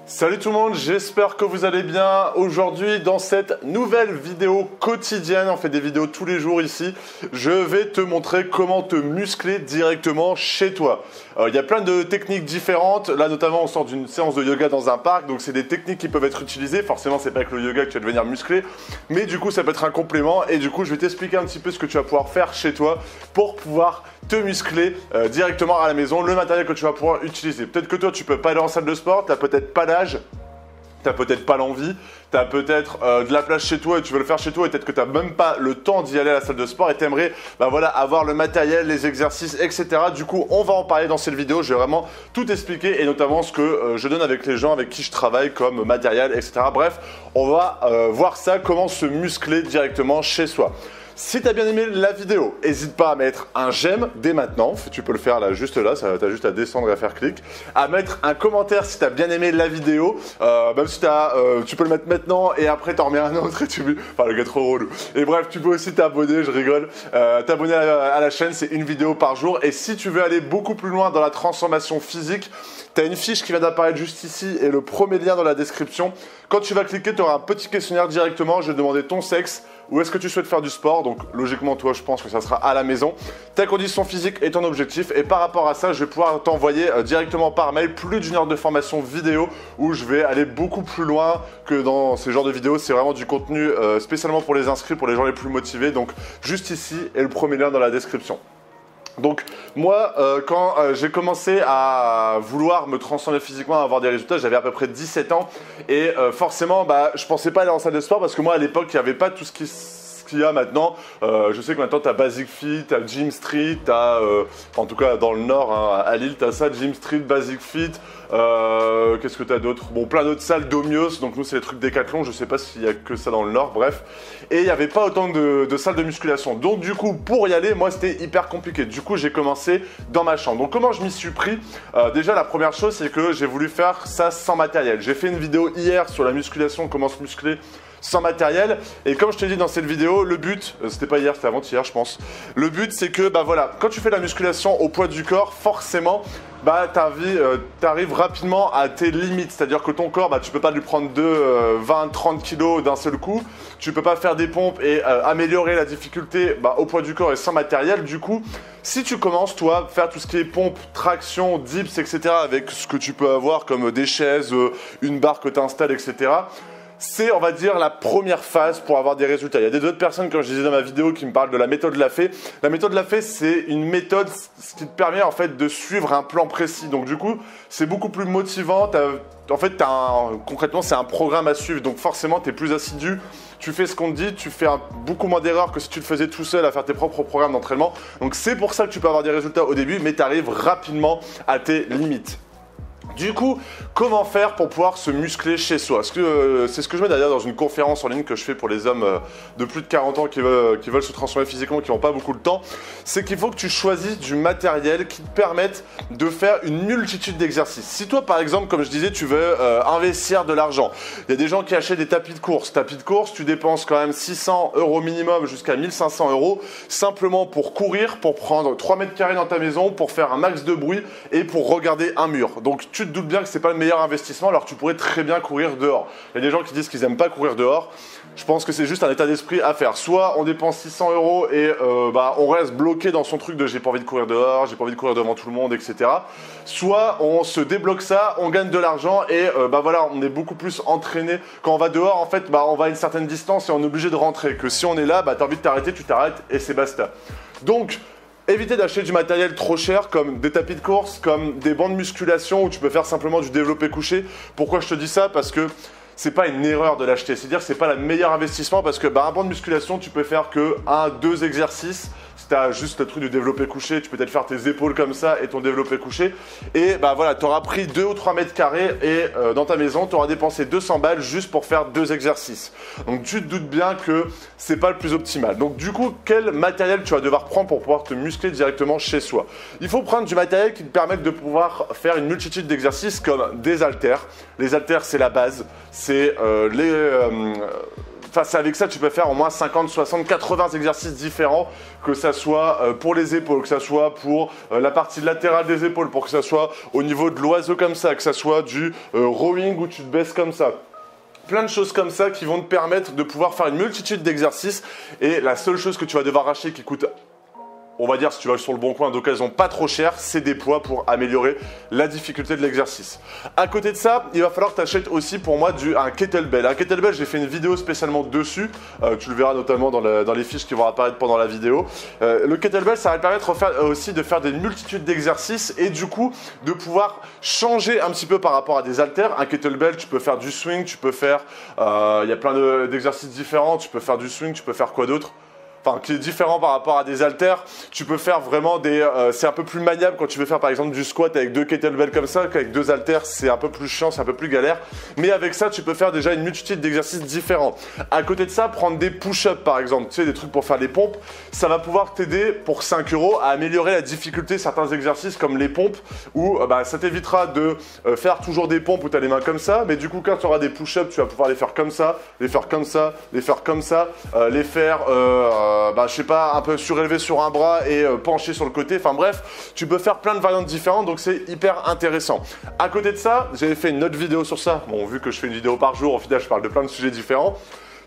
Salut tout le monde, j'espère que vous allez bien. Aujourd'hui, dans cette nouvelle vidéo quotidienne, on fait des vidéos tous les jours ici, je vais te montrer comment te muscler directement chez toi. Il y a plein de techniques différentes. Là, notamment, on sort d'une séance de yoga dans un parc, donc c'est des techniques qui peuvent être utilisées. Forcément, c'est pas avec le yoga que tu vas devenir musclé, mais du coup, ça peut être un complément. Et du coup, je vais t'expliquer un petit peu ce que tu vas pouvoir faire chez toi pour pouvoir te muscler directement à la maison, le matériel que tu vas pouvoir utiliser. Peut-être que toi, tu peux pas aller en salle de sport, tu n'as peut-être pas l'âge, tu n'as peut-être pas l'envie, tu as peut-être de la place chez toi et tu veux le faire chez toi et peut-être que tu n'as même pas le temps d'y aller à la salle de sport et tu aimerais avoir le matériel, les exercices, etc. Du coup, on va en parler dans cette vidéo. Je vais vraiment tout expliquer et notamment ce que je donne avec les gens avec qui je travaille comme matériel, etc. Bref, on va voir ça, comment se muscler directement chez soi. Si tu as bien aimé la vidéo, n'hésite pas à mettre un j'aime dès maintenant. Tu peux le faire là, juste là, tu as juste à descendre et à faire clic. À mettre un commentaire si tu as bien aimé la vidéo. Même si tu peux le mettre maintenant et après tu en remets un autre. Enfin, le gars trop relou. Et bref, tu peux aussi t'abonner, je rigole. T'abonner à la chaîne, c'est une vidéo par jour. Et si tu veux aller beaucoup plus loin dans la transformation physique, tu as une fiche qui vient d'apparaître juste ici et le premier lien dans la description. Quand tu vas cliquer, tu auras un petit questionnaire directement. Je vais te demander ton sexe. Où est-ce que tu souhaites faire du sport? Donc logiquement, toi, je pense que ça sera à la maison. Ta condition physique et ton objectif. Et par rapport à ça, je vais pouvoir t'envoyer directement par mail plus d'une heure de formation vidéo où je vais aller beaucoup plus loin que dans ces genres de vidéos. C'est vraiment du contenu spécialement pour les inscrits, pour les gens les plus motivés. Donc juste ici et le premier lien dans la description. Donc moi, quand j'ai commencé à vouloir me transformer physiquement, à avoir des résultats, j'avais à peu près 17 ans et forcément, je pensais pas aller en salle de sport parce que moi, à l'époque, il n'y avait pas tout ce qu'il y a maintenant. Je sais que maintenant, tu as Basic Fit, tu as Gym Street, tu as, en tout cas dans le nord, hein, à Lille, tu as ça, Gym Street, Basic Fit. Qu'est-ce que tu as d'autre? Bon, plein d'autres salles d'Omios, donc nous c'est les trucs Décathlon, je sais pas s'il y a que ça dans le nord, bref. Et il n'y avait pas autant de salles de musculation. Donc du coup, pour y aller, moi c'était hyper compliqué. Du coup, j'ai commencé dans ma chambre. Donc comment je m'y suis pris? Déjà, la première chose, c'est que j'ai voulu faire ça sans matériel. J'ai fait une vidéo hier sur la musculation, comment se muscler sans matériel. Et comme je te dis dans cette vidéo, le but, c'était pas hier, c'était avant-hier je pense. Le but c'est que voilà, quand tu fais la musculation au poids du corps, forcément, t'arrives rapidement à tes limites. C'est-à-dire que ton corps, tu peux pas lui prendre 20-30 kilos d'un seul coup. Tu peux pas faire des pompes et améliorer la difficulté au poids du corps et sans matériel. Du coup, si tu commences, toi, faire tout ce qui est pompe, traction, dips, etc. avec ce que tu peux avoir comme des chaises, une barre que tu installes, etc. C'est, on va dire, la première phase pour avoir des résultats. Il y a d'autres personnes, comme je disais dans ma vidéo, qui me parlent de la méthode Lafay. La méthode Lafay, c'est une méthode qui te permet en fait de suivre un plan précis. Donc du coup, c'est beaucoup plus motivant. Concrètement, c'est un programme à suivre. Donc forcément, tu es plus assidu. Tu fais ce qu'on te dit, tu fais beaucoup moins d'erreurs que si tu le faisais tout seul à faire tes propres programmes d'entraînement. Donc c'est pour ça que tu peux avoir des résultats au début, mais tu arrives rapidement à tes limites. Du coup, comment faire pour pouvoir se muscler chez soi? C'est ce que je mets d'ailleurs dans une conférence en ligne que je fais pour les hommes de plus de 40 ans qui veulent se transformer physiquement, qui n'ont pas beaucoup de temps. C'est qu'il faut que tu choisisses du matériel qui te permette de faire une multitude d'exercices. Si toi, par exemple, comme je disais, tu veux investir de l'argent, il y a des gens qui achètent des tapis de course. Tapis de course, tu dépenses quand même 600 € minimum jusqu'à 1500 € simplement pour courir, pour prendre 3 mètres carrés dans ta maison, pour faire un max de bruit et pour regarder un mur. Donc, tu te doutes bien que ce n'est pas le meilleur investissement alors que tu pourrais très bien courir dehors. Il y a des gens qui disent qu'ils n'aiment pas courir dehors. Je pense que c'est juste un état d'esprit à faire. Soit on dépense 600 € et on reste bloqué dans son truc de j'ai pas envie de courir dehors, j'ai pas envie de courir devant tout le monde, etc. Soit on se débloque ça, on gagne de l'argent et on est beaucoup plus entraîné. Quand on va dehors, en fait, on va à une certaine distance et on est obligé de rentrer. Que si on est là, tu as envie de t'arrêter, tu t'arrêtes et c'est basta. Donc, évitez d'acheter du matériel trop cher comme des tapis de course, comme des bancs de musculation où tu peux faire simplement du développé couché. Pourquoi je te dis ça? Parce que c'est pas une erreur de l'acheter. C'est-à-dire que c'est pas le meilleur investissement parce que un banc de musculation, tu peux faire que 1-2 exercices. Si tu as juste le truc du développé couché, tu peux peut-être faire tes épaules comme ça et ton développé couché. Et tu auras pris 2 ou 3 mètres carrés et dans ta maison, tu auras dépensé 200 balles juste pour faire 2 exercices. Donc tu te doutes bien que c'est pas le plus optimal. Donc du coup, quel matériel tu vas devoir prendre pour pouvoir te muscler directement chez soi? Il faut prendre du matériel qui te permette de pouvoir faire une multitude d'exercices comme des haltères. Les haltères, c'est la base. C'est avec ça, tu peux faire au moins 50, 60, 80 exercices différents, que ça soit pour les épaules, que ça soit pour la partie latérale des épaules, pour que ça soit au niveau de l'oiseau comme ça, que ça soit du rowing où tu te baisses comme ça. Plein de choses comme ça qui vont te permettre de pouvoir faire une multitude d'exercices. Et la seule chose que tu vas devoir acheter qui coûte, on va dire, si tu vas sur le bon coin d'occasion, pas trop cher, c'est des poids pour améliorer la difficulté de l'exercice. À côté de ça, il va falloir que tu achètes aussi pour moi un kettlebell. Un kettlebell, j'ai fait une vidéo spécialement dessus. Tu le verras notamment dans les fiches qui vont apparaître pendant la vidéo. Le kettlebell, ça va te permettre aussi de faire des multitudes d'exercices et du coup de pouvoir changer un petit peu par rapport à des haltères. Un kettlebell, tu peux faire du swing, tu peux faire, il y a plein d'exercices différents. Tu peux faire du swing, tu peux faire quoi d'autre ? Enfin, qui est différent par rapport à des haltères. Tu peux faire vraiment c'est un peu plus maniable quand tu veux faire par exemple du squat avec 2 kettlebells comme ça, qu'avec 2 haltères, c'est un peu plus chiant, c'est un peu plus galère. Mais avec ça, tu peux faire déjà une multitude d'exercices différents. À côté de ça, prendre des push-ups par exemple, tu sais, des trucs pour faire les pompes, ça va pouvoir t'aider pour 5 € à améliorer la difficulté de certains exercices comme les pompes, où ça t'évitera de faire toujours des pompes où tu as les mains comme ça, mais du coup, quand tu auras des push-ups, tu vas pouvoir les faire comme ça, les faire comme ça, les faire comme ça, les faire je sais pas, un peu surélevé sur un bras et penché sur le côté. Enfin bref, tu peux faire plein de variantes différentes, donc c'est hyper intéressant. À côté de ça, j'avais fait une autre vidéo sur ça. Bon, vu que je fais une vidéo par jour, au final, je parle de plein de sujets différents.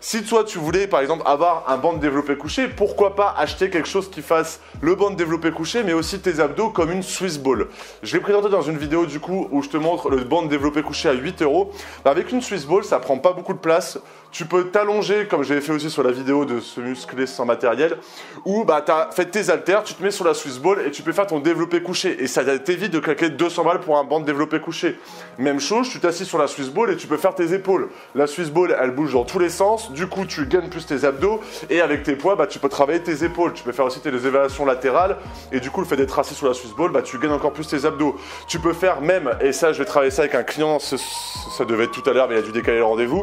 Si toi, tu voulais, par exemple, avoir un banc de développé couché, pourquoi pas acheter quelque chose qui fasse le banc de développé couché, mais aussi tes abdos comme une Swiss ball. Je l'ai présenté dans une vidéo, du coup, où je te montre le banc de développé couché à 8 €. Avec une Swiss ball, ça prend pas beaucoup de place. Tu peux t'allonger, comme j'avais fait aussi sur la vidéo de se muscler sans matériel, où tu as fait tes haltères, tu te mets sur la Swiss ball et tu peux faire ton développé couché. Et ça t'évite de claquer 200 balles pour un banc de développé couché. Même chose, tu t'assis sur la Swiss ball et tu peux faire tes épaules. La Swiss ball, elle bouge dans tous les sens. Du coup, tu gagnes plus tes abdos et avec tes poids, tu peux travailler tes épaules. Tu peux faire aussi tes élévations latérales et du coup, le fait d'être assis sur la Swiss ball, tu gagnes encore plus tes abdos. Tu peux faire même, et ça, je vais travailler ça avec un client, ça devait être tout à l'heure, mais il a dû décaler le rendez-vous.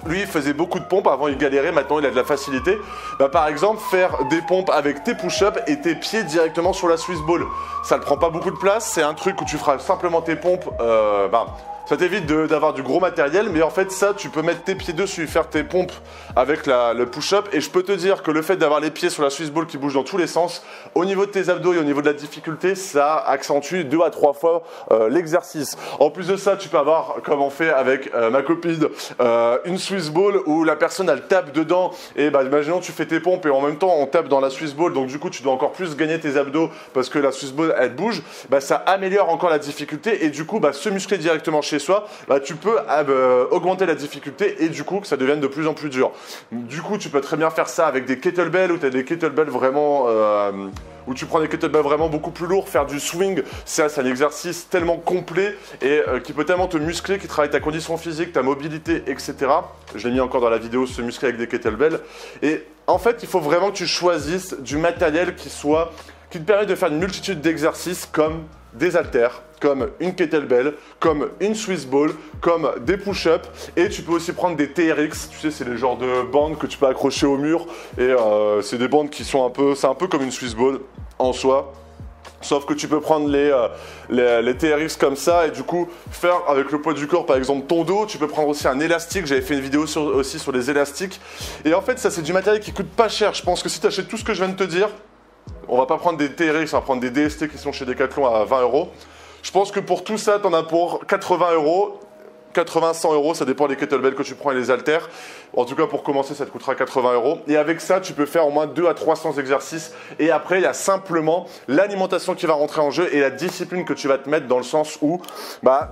Lui, il faisait beaucoup de pompes, avant il galérait, maintenant il a de la facilité. Par exemple, faire des pompes avec tes push-ups et tes pieds directement sur la Swiss ball. Ça ne prend pas beaucoup de place, c'est un truc où tu feras simplement tes pompes, ça t'évite d'avoir du gros matériel, mais en fait ça, tu peux mettre tes pieds dessus, faire tes pompes avec le push-up. Et je peux te dire que le fait d'avoir les pieds sur la Swiss ball qui bouge dans tous les sens, au niveau de tes abdos et au niveau de la difficulté, ça accentue 2 à 3 fois l'exercice. En plus de ça, tu peux avoir, comme on fait avec ma copine, une Swiss ball où la personne elle tape dedans. Et imaginons tu fais tes pompes et en même temps on tape dans la Swiss ball, donc du coup tu dois encore plus gagner tes abdos parce que la Swiss ball elle bouge. Ça améliore encore la difficulté et du coup se muscler directement chez soi, tu peux augmenter la difficulté et du coup que ça devienne de plus en plus dur. Du coup, tu peux très bien faire ça avec des kettlebells, où tu as des kettlebells vraiment où tu prends des kettlebells vraiment beaucoup plus lourds, faire du swing, c'est un exercice tellement complet et qui peut tellement te muscler, qui travaille ta condition physique, ta mobilité, etc. Je l'ai mis encore dans la vidéo, se muscler avec des kettlebells. Et en fait, il faut vraiment que tu choisisses du matériel qui te permet de faire une multitude d'exercices comme des haltères, comme une kettlebell, comme une Swiss ball, comme des push-ups et tu peux aussi prendre des TRX, tu sais c'est les genres de bandes que tu peux accrocher au mur et c'est des bandes qui sont c'est un peu comme une Swiss ball en soi. Sauf que tu peux prendre les TRX comme ça et du coup faire avec le poids du corps par exemple ton dos. Tu peux prendre aussi un élastique, j'avais fait une vidéo aussi sur les élastiques. Et en fait ça c'est du matériel qui coûte pas cher. Je pense que si tu achètes tout ce que je viens de te dire, on va pas prendre des TRX, on va prendre des DST qui sont chez Decathlon à 20 €. Je pense que pour tout ça, tu en as pour 80 €. 80-100 €, ça dépend des kettlebells que tu prends et les haltères. En tout cas, pour commencer, ça te coûtera 80 €. Et avec ça, tu peux faire au moins 2 à 300 exercices. Et après, il y a simplement l'alimentation qui va rentrer en jeu et la discipline que tu vas te mettre dans le sens où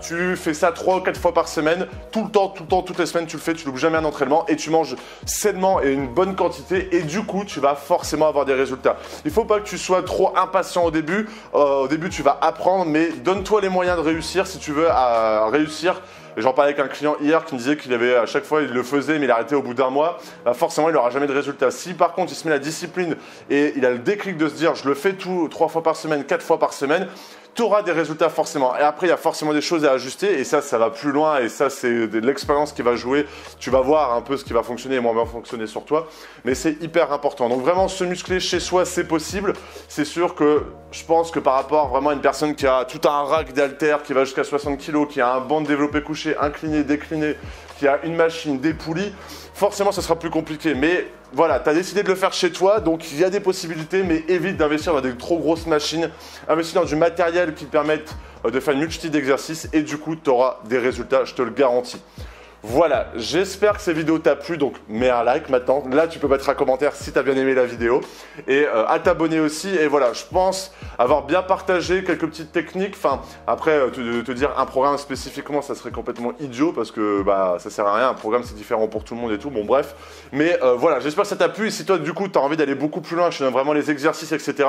tu fais ça 3 ou 4 fois par semaine. Tout le temps, toutes les semaines, tu le fais. Tu loupes jamais un entraînement et tu manges sainement et une bonne quantité. Et du coup, tu vas forcément avoir des résultats. Il ne faut pas que tu sois trop impatient au début. Au début, tu vas apprendre, mais donne-toi les moyens de réussir si tu veux réussir. J'en parlais avec un client hier qui me disait qu'il avait à chaque fois il le faisait mais il arrêtait au bout d'un mois. Forcément il n'aura jamais de résultat. Si par contre il se met la discipline et il a le déclic de se dire je le fais 3 fois par semaine, 4 fois par semaine, tu auras des résultats forcément. Et après, il y a forcément des choses à ajuster et ça va plus loin et ça, c'est de l'expérience qui va jouer. Tu vas voir un peu ce qui va fonctionner et moins bien fonctionner sur toi, mais c'est hyper important. Donc vraiment, se muscler chez soi, c'est possible. C'est sûr que je pense que par rapport vraiment à une personne qui a tout un rack d'haltères, qui va jusqu'à 60 kg, qui a un banc de développé couché, incliné, décliné, qui a une machine, des poulies, forcément, ça sera plus compliqué. Mais voilà, tu as décidé de le faire chez toi, donc il y a des possibilités, mais évite d'investir dans des trop grosses machines. Investis dans du matériel qui te permette de faire une multitude d'exercices et du coup, tu auras des résultats, je te le garantis. Voilà, j'espère que cette vidéo t'a plu, donc mets un like maintenant. Là, tu peux mettre un commentaire si tu as bien aimé la vidéo et à t'abonner aussi. Et voilà, je pense avoir bien partagé quelques petites techniques. Enfin, après, te dire un programme spécifiquement, ça serait complètement idiot parce que bah, ça sert à rien. Un programme, c'est différent pour tout le monde et tout. Bon, bref. Mais voilà, j'espère que ça t'a plu. Et si toi, du coup, tu as envie d'aller beaucoup plus loin, je te donne vraiment les exercices, etc.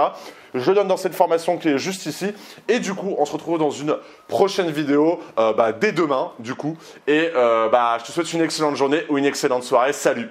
Je donne dans cette formation qui est juste ici. Et du coup, on se retrouve dans une prochaine vidéo dès demain, du coup. Et je te souhaite une excellente journée ou une excellente soirée. Salut!